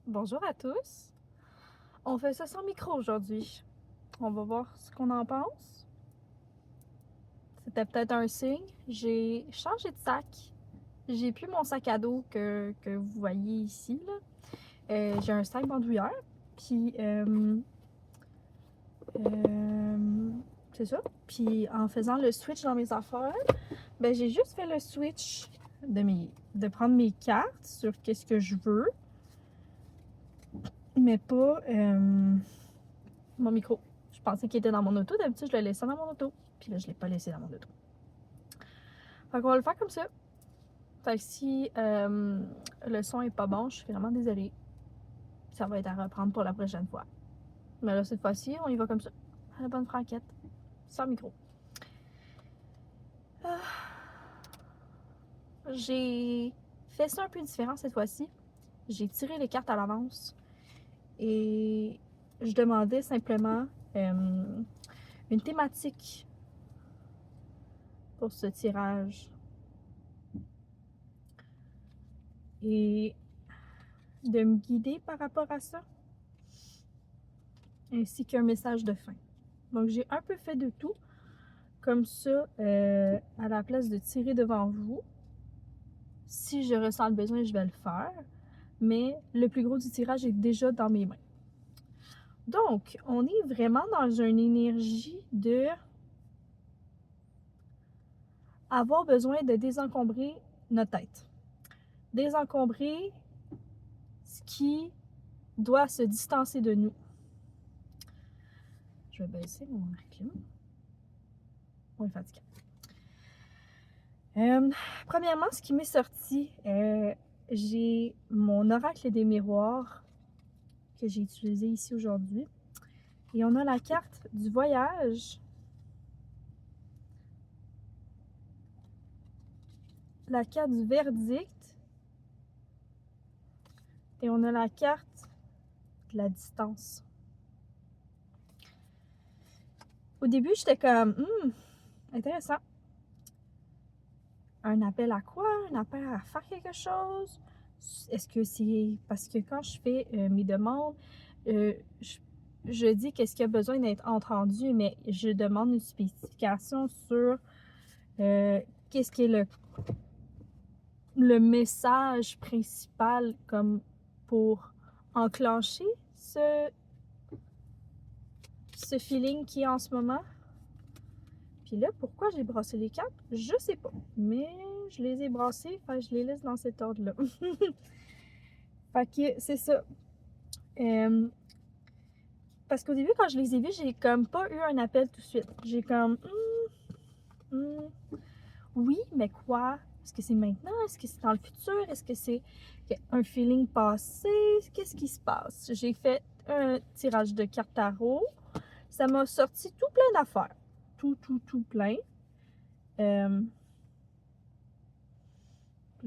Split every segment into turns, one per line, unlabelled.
Bonjour à tous. On fait ça sans micro aujourd'hui. On va voir ce qu'on en pense. C'était peut-être un signe. J'ai changé de sac. J'ai plus mon sac à dos que vous voyez ici, là. J'ai un sac bandoulière. Puis, c'est ça. Puis, en faisant le switch dans mes affaires, ben, j'ai juste fait le switch de prendre mes cartes sur qu'est-ce que je veux, mais pas mon micro. Je pensais qu'il était dans mon auto. D'habitude, je le laissais dans mon auto. Puis là, je l'ai pas laissé dans mon auto. Fait qu'on va le faire comme ça. Fait que si le son est pas bon, je suis vraiment désolée. Ça va être à reprendre pour la prochaine fois. Mais là, cette fois-ci, on y va comme ça. À la bonne franquette. Sans micro. Ah. J'ai fait ça un peu différent cette fois-ci. J'ai tiré les cartes à l'avance. Et je demandais simplement une thématique pour ce tirage. Et de me guider par rapport à ça, ainsi qu'un message de fin. Donc j'ai un peu fait de tout, comme ça, à la place de tirer devant vous. Si je ressens le besoin, je vais le faire, mais le plus gros du tirage est déjà dans mes mains. Donc, on est vraiment dans une énergie de avoir besoin de désencombrer notre tête. Désencombrer ce qui doit se distancer de nous. Je vais baisser mon clim. On est fatigué. Premièrement, ce qui m'est sorti, j'ai mon oracle des miroirs que j'ai utilisé ici aujourd'hui. Et on a la carte du voyage, la carte du verdict et on a la carte de la distance. Au début, j'étais comme, intéressant. Un appel à quoi? Un appel à faire quelque chose? Est-ce que c'est parce que quand je fais mes demandes, je dis qu'est-ce qui a besoin d'être entendu, mais je demande une spécification sur qu'est-ce qui est le message principal comme pour enclencher ce feeling qui est en ce moment. Puis là, pourquoi j'ai brassé les cartes? Je sais pas. Mais je les ai brassées, enfin, je les laisse dans cet ordre-là. Fait que c'est ça. Parce qu'au début, quand je les ai vus, j'ai comme pas eu un appel tout de suite. J'ai comme, oui, mais quoi? Est-ce que c'est maintenant? Est-ce que c'est dans le futur? Est-ce que c'est un feeling passé? Qu'est-ce qui se passe? J'ai fait un tirage de cartes tarot. Ça m'a sorti tout plein d'affaires. Tout plein. Là,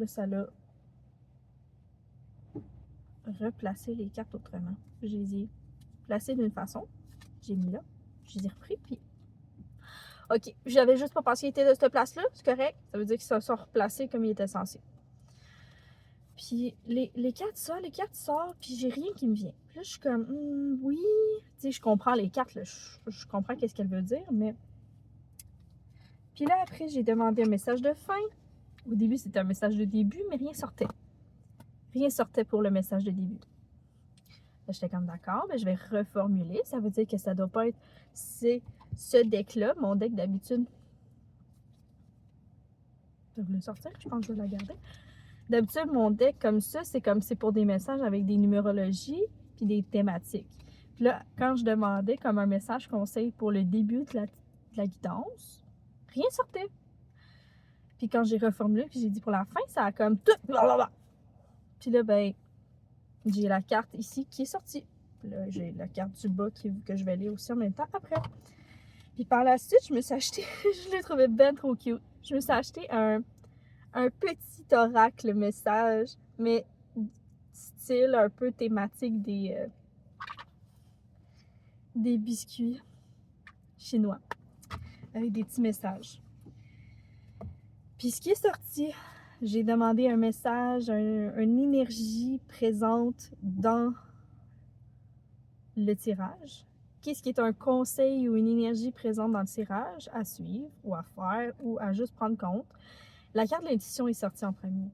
ça l'a replacé les cartes autrement. Je les ai placées d'une façon. J'ai mis là. Je les ai repris, puis OK, j'avais juste pas pensé qu'il était de cette place-là, c'est correct. Ça veut dire qu'ils se sont replacés comme ils étaient censés. Puis les cartes sortent, puis j'ai rien qui me vient. Puis là, je suis comme, oui, tu sais, je comprends les cartes, là, je comprends qu'est-ce qu'elle veut dire, mais... Puis là, après, j'ai demandé un message de fin. Au début, c'était un message de début, mais rien sortait. Rien sortait pour le message de début. Là, j'étais comme, d'accord, mais je vais reformuler. Ça veut dire que ça doit pas être ce deck-là, mon deck d'habitude. Je vais le sortir, je pense que je vais la garder. D'habitude, mon deck comme ça, c'est pour des messages avec des numérologies puis des thématiques. Puis là, quand je demandais comme un message conseil pour le début de la guidance, rien sortait. Puis quand j'ai reformulé, puis j'ai dit pour la fin, ça a comme tout blablabla. Puis là, ben, j'ai la carte ici qui est sortie. Puis là, j'ai la carte du bas que je vais lire aussi en même temps après. Puis par la suite, je me suis acheté, je l'ai trouvé ben trop cute. Je me suis acheté un petit oracle message, mais style un peu thématique des biscuits chinois avec des petits messages. Puis ce qui est sorti, j'ai demandé un message, une énergie présente dans le tirage. Qu'est-ce qui est un conseil ou une énergie présente dans le tirage à suivre ou à faire ou à juste prendre compte? La carte de l'intuition est sortie en premier.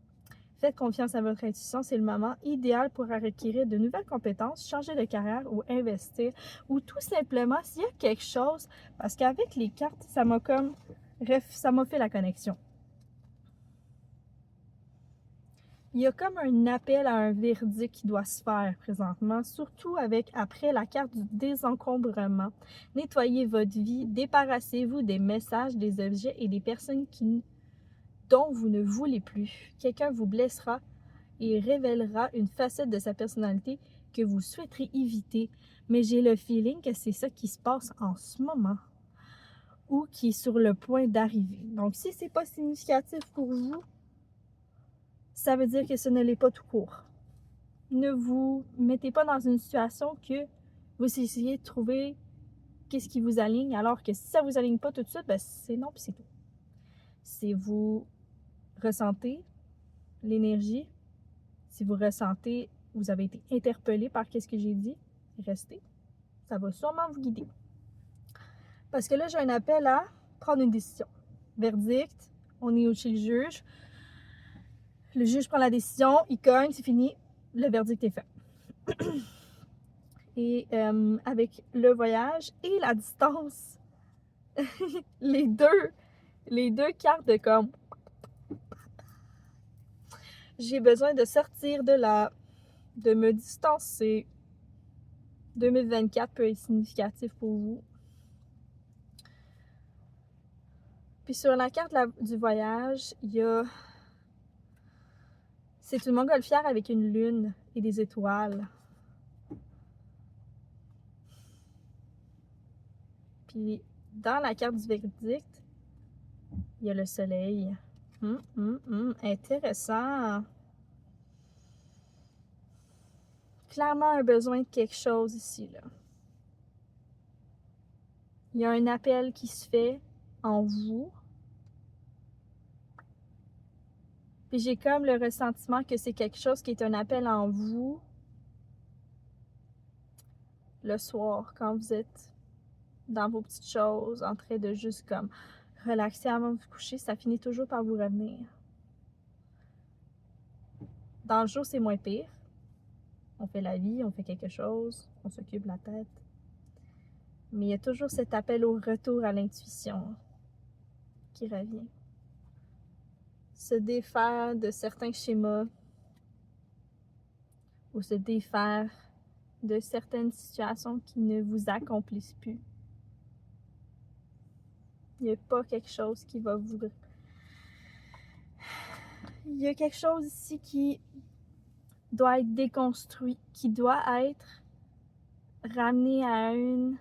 Faites confiance à votre intuition, c'est le moment idéal pour acquérir de nouvelles compétences, changer de carrière ou investir, ou tout simplement s'il y a quelque chose, parce qu'avec les cartes, ça m'a fait la connexion. Il y a comme un appel à un verdict qui doit se faire présentement, surtout après la carte du désencombrement. Nettoyez votre vie, débarrassez-vous des messages, des objets et des personnes dont vous ne voulez plus. Quelqu'un vous blessera et révélera une facette de sa personnalité que vous souhaiterez éviter. Mais j'ai le feeling que c'est ça qui se passe en ce moment ou qui est sur le point d'arriver. Donc, si c'est pas significatif pour vous, ça veut dire que ce ne l'est pas tout court. Ne vous mettez pas dans une situation que vous essayez de trouver qu'est-ce qui vous aligne, alors que si ça vous aligne pas tout de suite, ben c'est non puis c'est tout. Si vous ressentez l'énergie, si vous ressentez, vous avez été interpellé par qu'est-ce que j'ai dit, restez. Ça va sûrement vous guider. Parce que là, j'ai un appel à prendre une décision. Verdict, on est chez le juge. Le juge prend la décision, il cogne, c'est fini, le verdict est fait. Et avec le voyage et la distance, les deux cartes de comme j'ai besoin de sortir de là, de me distancer. 2024 peut être significatif pour vous. Puis sur la carte du voyage, il y a... C'est une montgolfière avec une lune et des étoiles. Puis dans la carte du verdict, il y a le soleil. Intéressant. Clairement un besoin de quelque chose ici, là. Il y a un appel qui se fait en vous. Puis j'ai comme le ressentiment que c'est quelque chose qui est un appel en vous le soir, quand vous êtes dans vos petites choses, en train de juste comme relaxer avant de vous coucher, ça finit toujours par vous revenir. Dans le jour, c'est moins pire. On fait la vie, on fait quelque chose, on s'occupe de la tête. Mais il y a toujours cet appel au retour à l'intuition qui revient. Se défaire de certains schémas ou se défaire de certaines situations qui ne vous accomplissent plus. Il n'y a pas quelque chose qui va vous... Il y a quelque chose ici qui doit être déconstruit, qui doit être ramené à une...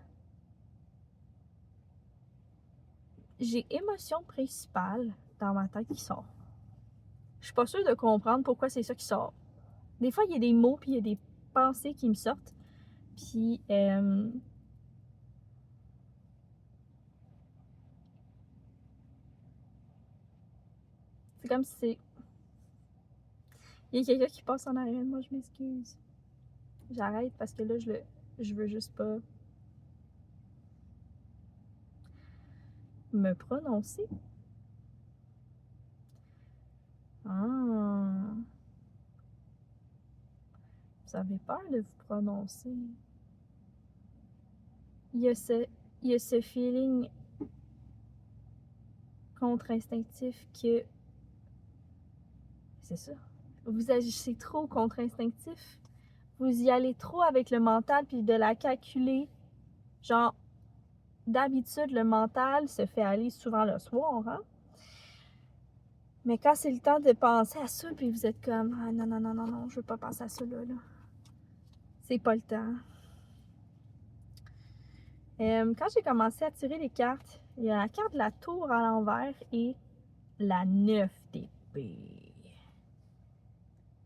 J'ai émotion principale dans ma tête qui sort. Je suis pas sûre de comprendre pourquoi c'est ça qui sort. Des fois, il y a des mots puis il y a des pensées qui me sortent. Puis... c'est comme si c'est... Il y a quelqu'un qui passe en arrière de moi, je m'excuse. J'arrête parce que là, je veux juste pas me prononcer. Ah. Vous avez peur de vous prononcer. Il y a ce feeling contre-instinctif que... C'est ça. Vous agissez trop contre-instinctif. Vous y allez trop avec le mental puis de la calculer. Genre, d'habitude, le mental se fait aller souvent le soir, hein? Mais quand c'est le temps de penser à ça, puis vous êtes comme « Ah non, je veux pas penser à ça là. C'est pas le temps. » Quand j'ai commencé à tirer les cartes, il y a la carte de la tour à l'envers et la 9 d'épée.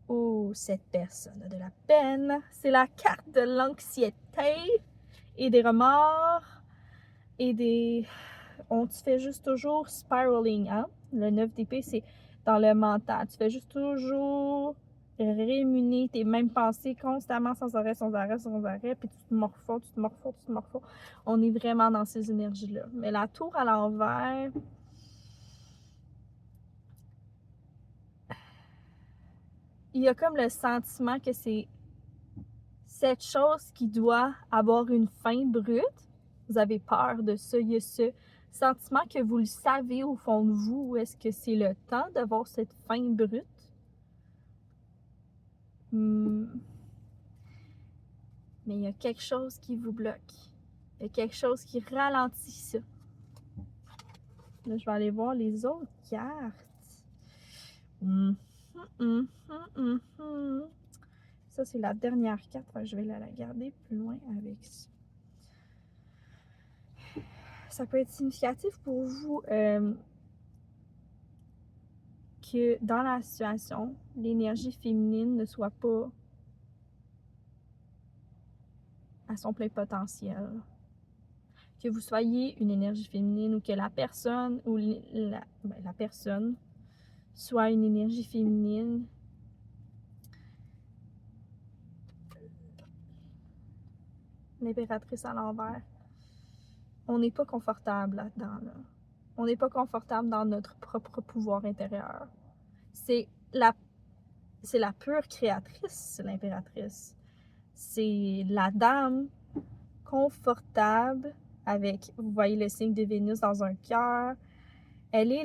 Oh, cette personne a de la peine. C'est la carte de l'anxiété et des remords et des... On te fait juste toujours spiraling, hein? Le 9 d'épée, c'est dans le mental. Tu fais juste toujours rémuner tes mêmes pensées constamment, sans arrêt, sans arrêt, sans arrêt, puis tu te morfons, tu te morfons, tu te morfons. On est vraiment dans ces énergies-là. Mais la tour à l'envers, il y a comme le sentiment que c'est cette chose qui doit avoir une fin brute. Vous avez peur de ça. Il y a ce sentiment que vous le savez au fond de vous. Est-ce que c'est le temps d'avoir cette fin brute? Mais il y a quelque chose qui vous bloque. Il y a quelque chose qui ralentit ça. Là, je vais aller voir les autres cartes. Ça, c'est la dernière carte. Je vais la garder plus loin avec ça. Ça peut être significatif pour vous que dans la situation, l'énergie féminine ne soit pas à son plein potentiel. Que vous soyez une énergie féminine ou que la personne ou la personne soit une énergie féminine. L'impératrice à l'envers. On n'est pas confortable là-dedans. Là. On n'est pas confortable dans notre propre pouvoir intérieur. C'est la pure créatrice, l'impératrice. C'est la dame confortable avec, vous voyez le signe de Vénus dans un cœur. Elle est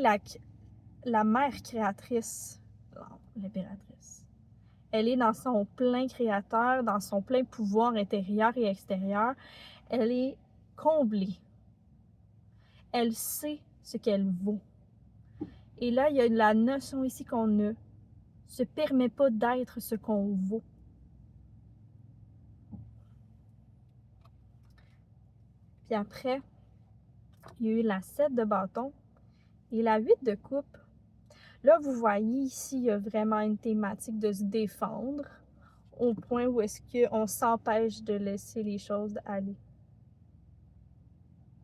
la mère créatrice, l'impératrice. Elle est dans son plein créateur, dans son plein pouvoir intérieur et extérieur. Elle est comblée. Elle sait ce qu'elle vaut. Et là, il y a la notion ici qu'on ne se permet pas d'être ce qu'on vaut. Puis après, il y a eu la 7 de bâton et la 8 de coupe. Là, vous voyez ici, il y a vraiment une thématique de se défendre au point où est-ce qu'on s'empêche de laisser les choses aller.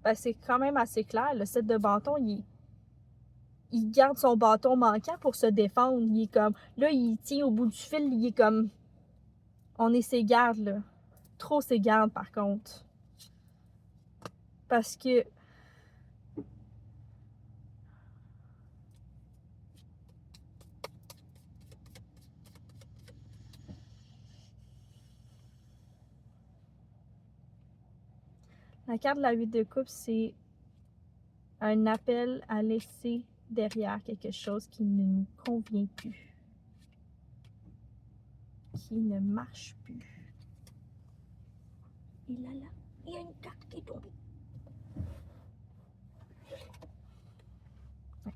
Ben, c'est quand même assez clair. Le 7 de bâton, il garde son bâton manquant pour se défendre. Il est comme, là, il tient au bout du fil, il est comme, on est ses gardes, là. Trop ses gardes, par contre. Parce que la carte de la 8 de coupe, c'est un appel à laisser derrière quelque chose qui ne nous convient plus, qui ne marche plus. Et là, il y a une carte qui est tombée. Ouais,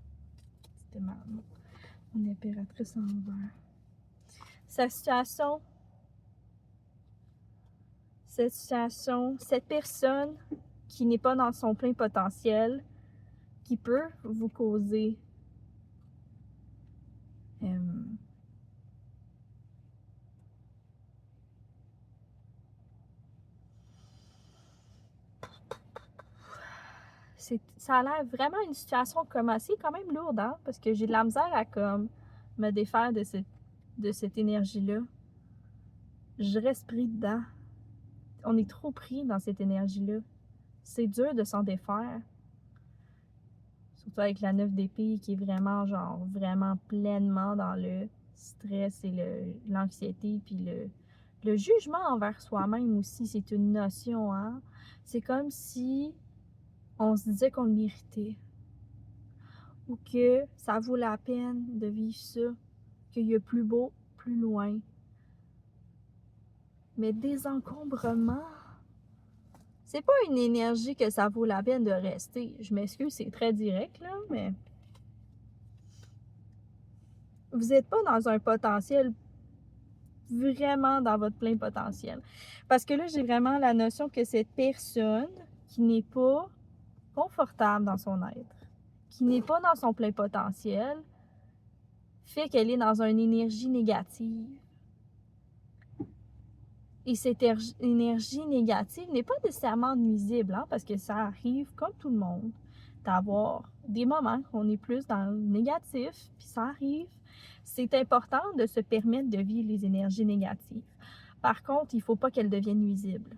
c'était mon impératrice en envers. Cette situation, cette personne qui n'est pas dans son plein potentiel, qui peut vous causer ça a l'air vraiment une situation comme assez quand même lourde, hein? Parce que j'ai de la misère à comme me défaire de cette énergie-là. Je reste pris dedans. On est trop pris dans cette énergie-là. C'est dur de s'en défaire. Surtout avec la 9 d'épée qui est vraiment, genre, vraiment pleinement dans le stress et l'anxiété, puis le jugement envers soi-même aussi, c'est une notion, hein? C'est comme si on se disait qu'on le méritait. Ou que ça vaut la peine de vivre ça, qu'il y a plus beau, plus loin. Mais désencombrement, c'est pas une énergie que ça vaut la peine de rester. Je m'excuse, c'est très direct, là, mais vous n'êtes pas dans un potentiel, vraiment dans votre plein potentiel. Parce que là, j'ai vraiment la notion que cette personne qui n'est pas confortable dans son être, qui n'est pas dans son plein potentiel, fait qu'elle est dans une énergie négative. Et cette énergie négative n'est pas nécessairement nuisible, hein, parce que ça arrive comme tout le monde. d'avoir des moments qu'on est plus dans le négatif, puis ça arrive. C'est important de se permettre de vivre les énergies négatives. Par contre, il ne faut pas qu'elles deviennent nuisibles.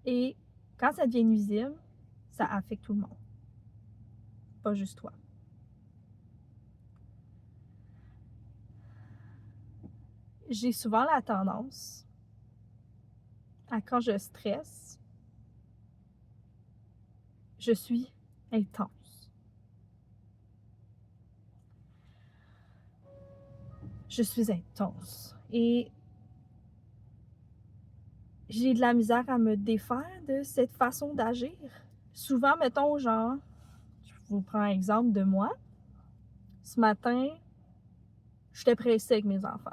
Et quand ça devient nuisible, ça affecte tout le monde. Pas juste toi. J'ai souvent la tendance à quand je stresse, je suis intense. Je suis intense. Et j'ai de la misère à me défaire de cette façon d'agir. Souvent, mettons, genre, je vous prends un exemple de moi. Ce matin, j'étais pressée avec mes enfants.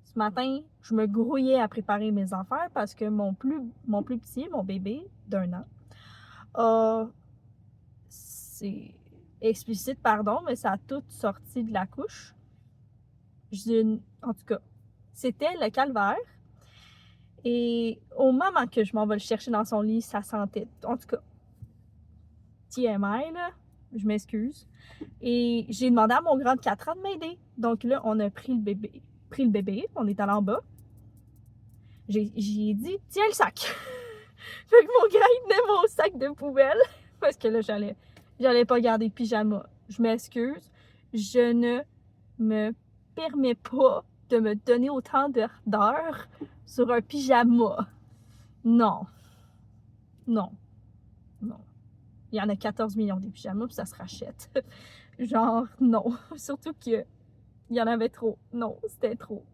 Ce matin, je me grouillais à préparer mes affaires parce que mon plus petit, mon bébé d'1 an, c'est explicite, pardon, mais ça a tout sorti de la couche. En tout cas, c'était le calvaire. Et au moment que je m'en vais le chercher dans son lit, ça sentait, en tout cas, TMI, là, je m'excuse. Et j'ai demandé à mon grand de 4 ans de m'aider. Donc là, on a pris le bébé, on est allé en bas. J'ai dit, tiens le sac. Fait que mon grand, il tenait mon sac de poubelle. Parce que là, j'allais pas garder de pyjama. Je m'excuse. Je ne me permets pas de me donner autant d'heures sur un pyjama. Non. Non. Non. Il y en a 14 millions des pyjamas, puis ça se rachète. Genre, non. Surtout qu'il y en avait trop. Non, c'était trop.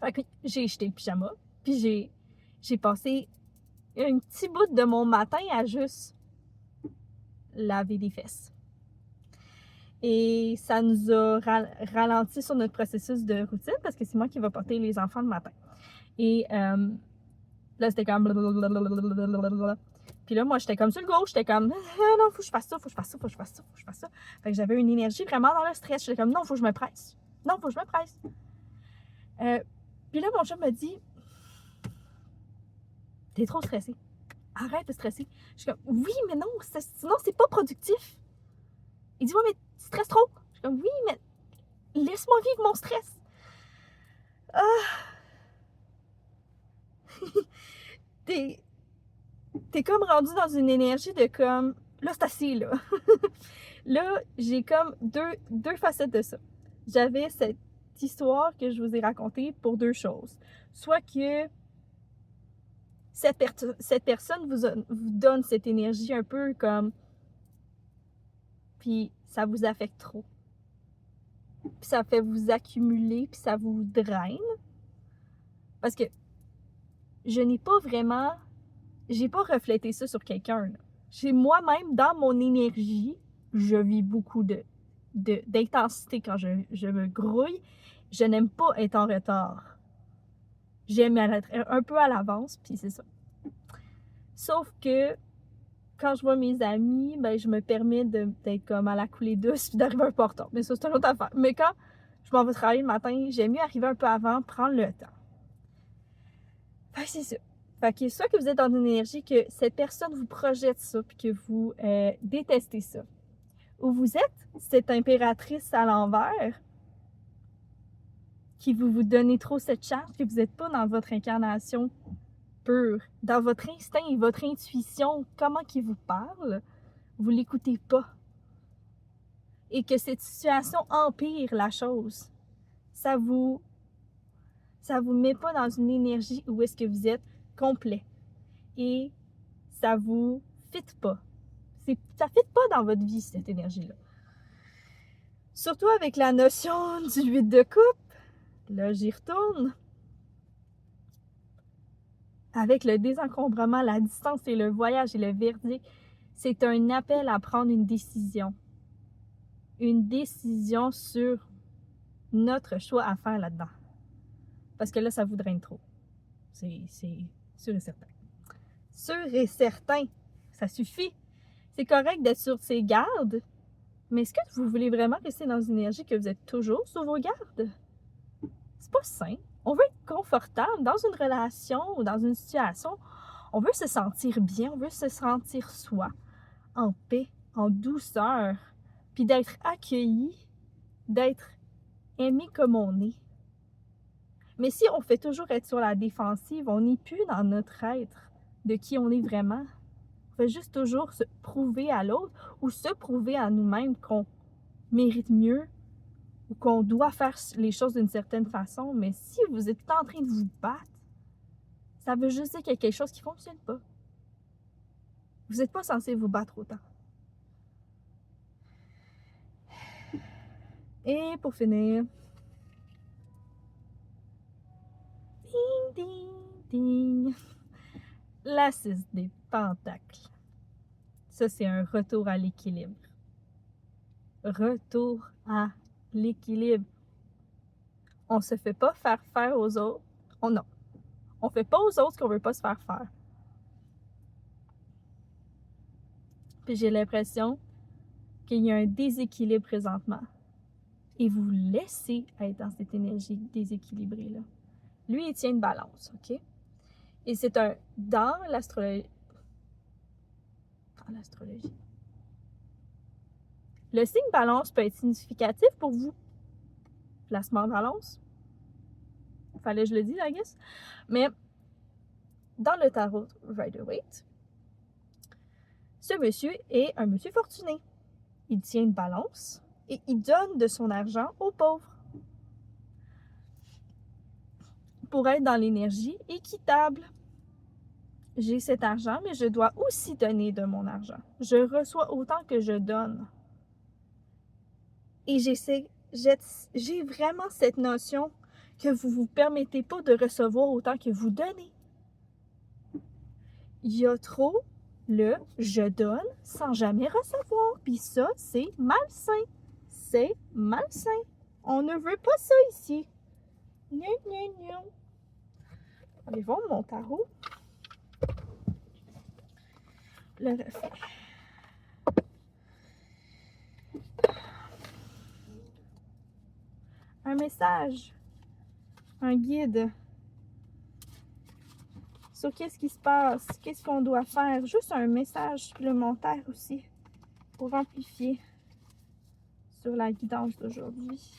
Fait que j'ai jeté le pyjama, puis j'ai passé un petit bout de mon matin à juste laver des fesses. Et ça nous a ralenti sur notre processus de routine parce que c'est moi qui vais porter les enfants le matin. Et là, c'était comme blablabla. Puis là, moi, j'étais comme sur le gauche, j'étais comme ah non, faut que je fasse ça, faut que je fasse ça, faut que je fasse ça, faut que je fasse ça. Fait que j'avais une énergie vraiment dans le stress. J'étais comme non, faut que je me presse. Non, faut que je me presse. Puis là, mon chum me dit t'es trop stressé. Arrête de stresser. Je suis comme oui, mais non, sinon c'est pas productif. Il dit ouais, mais tu stresses trop. Je suis comme oui, mais laisse-moi vivre mon stress. Ah. T'es comme rendu dans une énergie de comme là c'est assez là. Là j'ai comme deux facettes de ça. J'avais cette histoire que je vous ai racontée pour deux choses. Soit que cette personne vous donne cette énergie un peu comme puis ça vous affecte trop. Puis ça fait vous accumuler puis ça vous draine. Parce que j'ai pas reflété ça sur quelqu'un. Chez moi-même, dans mon énergie, je vis beaucoup d'intensité quand je me grouille. Je n'aime pas être en retard. J'aime être un peu à l'avance, puis c'est ça. Sauf que quand je vois mes amis, ben, je me permets d'être comme à la coulée douce puis d'arriver un peu en retard. Mais ça, c'est une autre affaire. Mais quand je m'en vais travailler le matin, j'aime mieux arriver un peu avant, prendre le temps. Fait que c'est ça. Fait que soit que vous êtes dans une énergie que cette personne vous projette ça puis que vous détestez ça. Ou vous êtes cette impératrice à l'envers qui vous donnez trop cette charge que vous n'êtes pas dans votre incarnation pure, dans votre instinct et votre intuition, comment qu'il vous parle, vous l'écoutez pas. Et que cette situation empire la chose. Ça vous met pas dans une énergie où est-ce que vous êtes complet. Et ça vous fit pas. Ça fit pas dans votre vie, cette énergie-là. Surtout avec la notion du 8 de coupe. Là, j'y retourne. Avec le désencombrement, la distance et le voyage et le verdict, c'est un appel à prendre une décision. Une décision sur notre choix à faire là-dedans. Parce que là, ça vous draine trop. C'est sûr et certain. Sûr et certain. Ça suffit. C'est correct d'être sur ses gardes, mais est-ce que vous voulez vraiment rester dans une énergie que vous êtes toujours sur vos gardes? C'est pas sain. On veut être confortable dans une relation ou dans une situation. On veut se sentir bien, on veut se sentir soi. en paix, en douceur, puis d'être accueilli, d'être aimé comme on est. Mais si on fait toujours être sur la défensive, on n'est plus dans notre être de qui on est vraiment. On fait juste toujours se prouver à l'autre ou se prouver à nous-mêmes qu'on mérite mieux ou qu'on doit faire les choses d'une certaine façon. Mais si vous êtes en train de vous battre, ça veut juste dire qu'il y a quelque chose qui ne fonctionne pas. Vous n'êtes pas censé vous battre autant. Et pour finir, ding, ding, ding, la 6 des pentacles. Ça, c'est un retour à l'équilibre. Retour à l'équilibre. On se fait pas faire aux autres. Non. On fait pas aux autres ce qu'on veut pas se faire faire. Puis j'ai l'impression qu'il y a un déséquilibre présentement. Et vous laissez être dans cette énergie déséquilibrée-là. Lui, il tient une balance, OK? Et c'est un... Dans l'astrologie... Le signe balance peut être significatif pour vous. Placement en balance. Fallait que je le dise, I guess. Mais dans le tarot Rider-Waite, ce monsieur est un monsieur fortuné. Il tient une balance et il donne de son argent aux pauvres. Pour être dans l'énergie équitable. J'ai cet argent, mais je dois aussi donner de mon argent. Je reçois autant que je donne. Et j'ai vraiment cette notion que vous ne vous permettez pas de recevoir autant que vous donnez. Il y a trop le « je donne sans jamais recevoir ». Puis ça, c'est malsain. C'est malsain. On ne veut pas ça ici. Non, non, non. Allez voir mon tarot. Le reflet. Un message. Un guide. Sur qu'est-ce qui se passe, qu'est-ce qu'on doit faire. Juste un message supplémentaire aussi pour amplifier sur la guidance d'aujourd'hui.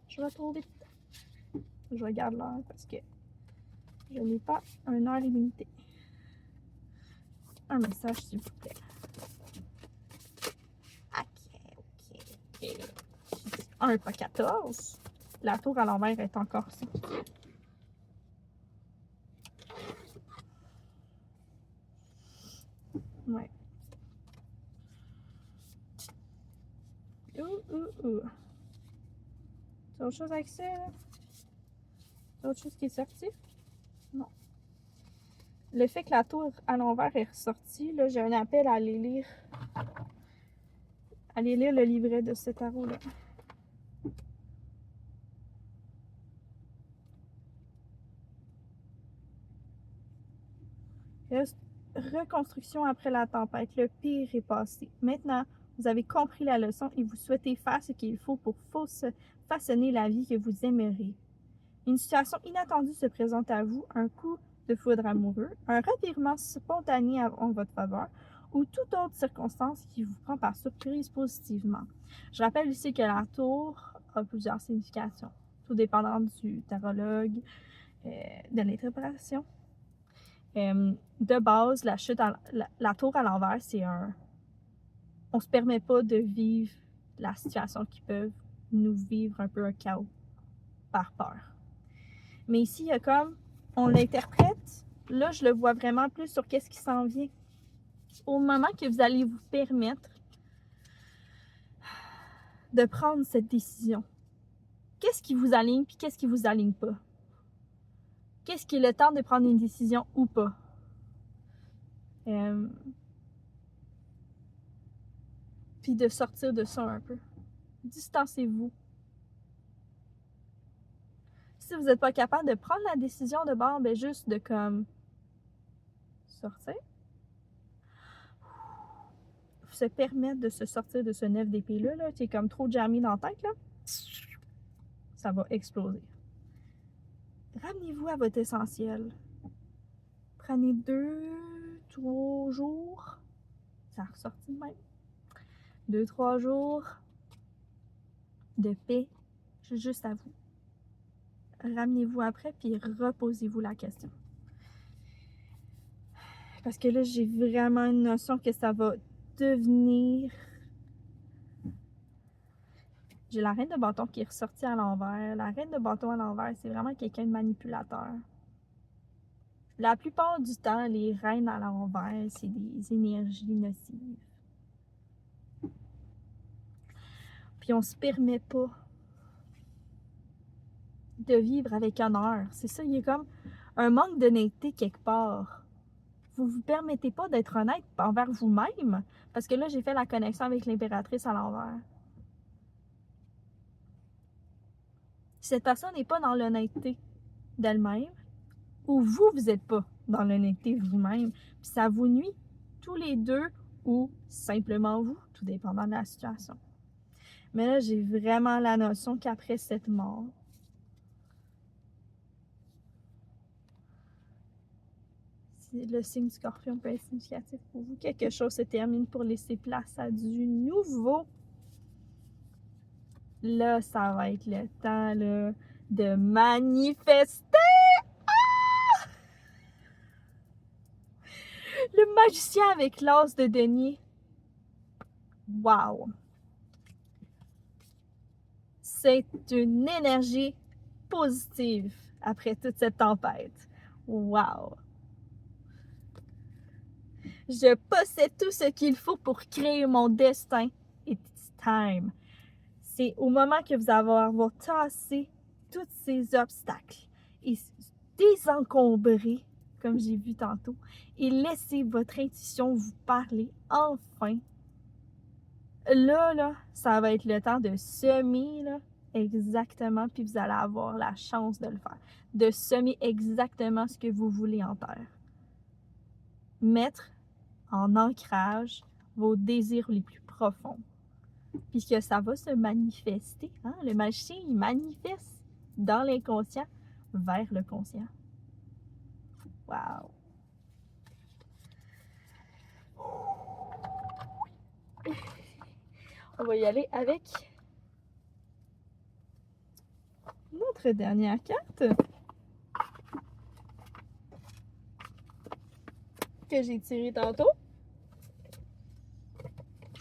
Je vais trop vite. Je regarde l'heure parce que je n'ai pas une heure limitée. Un message s'il vous plaît. Ok. 1 pas 14. La tour à l'envers est encore ça. Ouais. C'est autre chose avec ça? C'est autre chose qui est sorti? Non. Le fait que la tour à l'envers est ressortie, là, j'ai un appel à aller lire. Allez lire le livret de ce tarot-là. Reconstruction après la tempête. Le pire est passé. Maintenant, vous avez compris la leçon et vous souhaitez faire ce qu'il faut pour façonner la vie que vous aimerez. Une situation inattendue se présente à vous, un coup de foudre amoureux, un revirement spontané en votre faveur ou toute autre circonstance qui vous prend par surprise positivement. Je rappelle ici que la tour a plusieurs significations, tout dépendant du tarologue, de l'interprétation. De base, la chute, la tour à l'envers, c'est un... On se permet pas de vivre la situation qui peut nous vivre un peu un chaos par peur. Mais ici, il y a comme, on l'interprète, là, je le vois vraiment plus sur qu'est-ce qui s'en vient. Au moment que vous allez vous permettre de prendre cette décision, qu'est-ce qui vous aligne puis qu'est-ce qui vous aligne pas? Qu'est-ce qui est le temps de prendre une décision ou pas? Puis de sortir de ça un peu. Distancez-vous. Si vous n'êtes pas capable de prendre la décision de bord, ben juste de comme sortir. Se permettre de se sortir de ce 9 d'épée-là, qui est comme trop jammé dans la tête, là. Ça va exploser. Ramenez-vous à votre essentiel. Prenez 2 2-3 jours. Ça a ressorti de même. 2-3 jours de paix, juste à vous. Ramenez-vous après, puis reposez-vous la question. Parce que là, j'ai vraiment une notion que ça va devenir... J'ai la reine de bâton qui est ressortie à l'envers. La reine de bâton à l'envers, c'est vraiment quelqu'un de manipulateur. La plupart du temps, les reines à l'envers, c'est des énergies nocives. Puis on se permet pas de vivre avec honneur. C'est ça, il y a comme un manque d'honnêteté quelque part. Vous vous permettez pas d'être honnête envers vous-même. Parce que là, j'ai fait la connexion avec l'impératrice à l'envers. Cette personne n'est pas dans l'honnêteté d'elle-même, ou vous n'êtes pas dans l'honnêteté vous-même, puis ça vous nuit tous les deux, ou simplement vous, tout dépendant de la situation. Mais là, j'ai vraiment la notion qu'après cette mort, le signe du Scorpion peut être significatif pour vous. Quelque chose se termine pour laisser place à du nouveau. Là, ça va être le temps là, de manifester. Ah! Le magicien avec l'as de denier. Wow! C'est une énergie positive après toute cette tempête. Wow! Je possède tout ce qu'il faut pour créer mon destin. It's time. C'est au moment que vous allez avoir tassé tous ces obstacles et désencombrer, comme j'ai vu tantôt, et laisser votre intuition vous parler enfin. Là, ça va être le temps de semer, là, exactement, puis vous allez avoir la chance de le faire. De semer exactement ce que vous voulez en terre. Mettre en ancrage vos désirs les plus profonds. Puisque ça va se manifester. Hein? Le magicien, il manifeste dans l'inconscient vers le conscient. Wow! On va y aller avec notre dernière carte que j'ai tirée tantôt.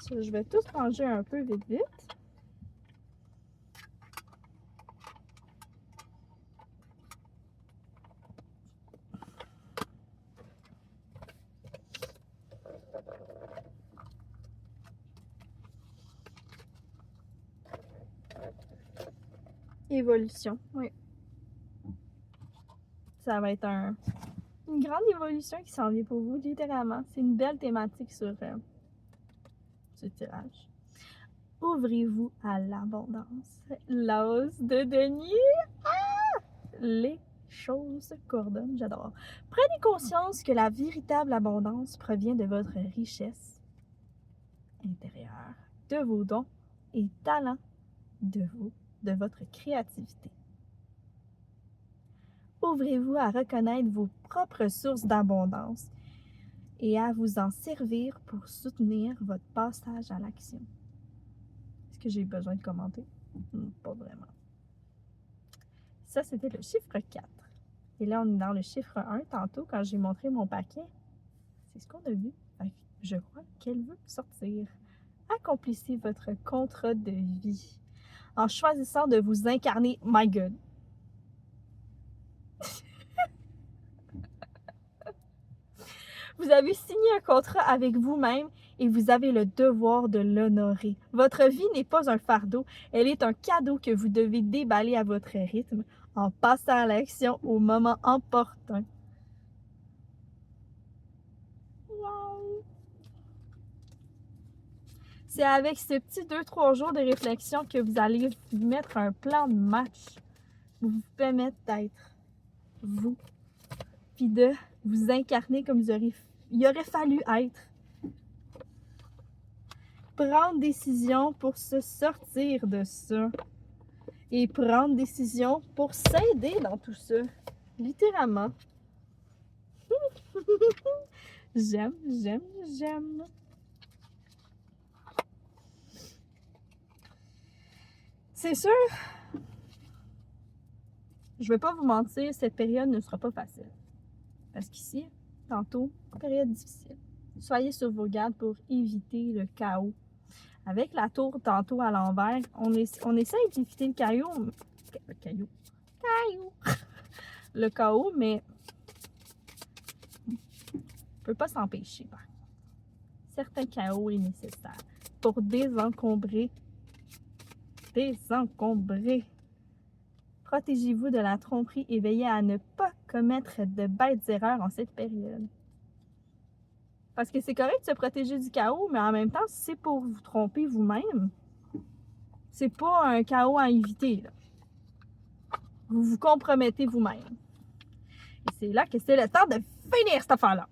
Je vais tous ranger un peu vite vite. Évolution, oui. Ça va être une grande évolution qui s'en vient pour vous, littéralement. C'est une belle thématique sur ce tirage. Ouvrez-vous à l'abondance. L'as de denier. Ah! Les choses coordonnent, j'adore. Prenez conscience que la véritable abondance provient de votre richesse intérieure, de vos dons et talents, de votre créativité. Ouvrez-vous à reconnaître vos propres sources d'abondance et à vous en servir pour soutenir votre passage à l'action. Est-ce que j'ai besoin de commenter? Pas vraiment. Ça, c'était le chiffre 4. Et là, on est dans le chiffre 1. Tantôt, quand j'ai montré mon paquet, c'est ce qu'on a vu. Je crois qu'elle veut sortir. Accomplissez votre contrat de vie en choisissant de vous incarner. My God! Vous avez signé un contrat avec vous-même et vous avez le devoir de l'honorer. Votre vie n'est pas un fardeau, elle est un cadeau que vous devez déballer à votre rythme en passant à l'action au moment opportun. Wow! C'est avec ce petit 2-3 jours de réflexion que vous allez vous mettre un plan de match pour vous permettre d'être vous, puis de vous incarner comme il aurait fallu être. Prendre décision pour se sortir de ça. Et prendre décision pour s'aider dans tout ça. Littéralement. J'aime, j'aime, j'aime. C'est sûr, je vais pas vous mentir, cette période ne sera pas facile. Parce qu'ici, tantôt, période difficile. Soyez sur vos gardes pour éviter le chaos. Avec la tour tantôt à l'envers, on essaye d'éviter le chaos. Le chaos, mais on ne peut pas s'empêcher. Certain chaos est nécessaire pour désencombrer. Protégez-vous de la tromperie et veillez à ne pas commettre de bêtes erreurs en cette période. Parce que c'est correct de se protéger du chaos, mais en même temps, si c'est pour vous tromper vous-même, c'est pas un chaos à éviter, là. Vous vous compromettez vous-même. Et c'est là que c'est le temps de finir cette affaire-là.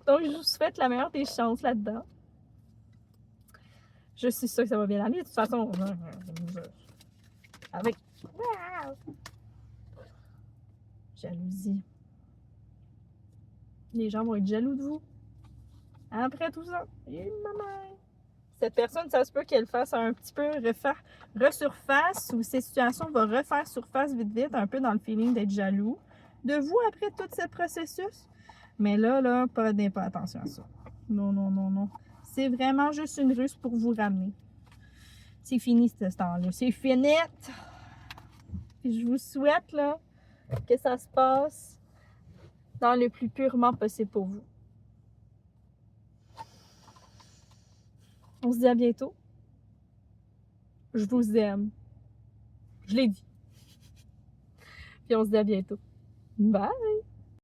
Donc, je vous souhaite la meilleure des chances là-dedans. Je suis sûre que ça va bien aller. De toute façon, avec jalousie. Les gens vont être jaloux de vous. Après tout ça, cette personne, ça se peut qu'elle fasse un petit peu resurface ou ces situations vont refaire surface vite, un peu dans le feeling d'être jaloux de vous après tout ce processus. Mais là, prenez pas attention à ça. Non. C'est vraiment juste une ruse pour vous ramener. C'est fini ce temps-là. C'est fini. Puis je vous souhaite là, que ça se passe dans le plus purement possible pour vous. On se dit à bientôt. Je vous aime. Je l'ai dit. Puis on se dit à bientôt. Bye!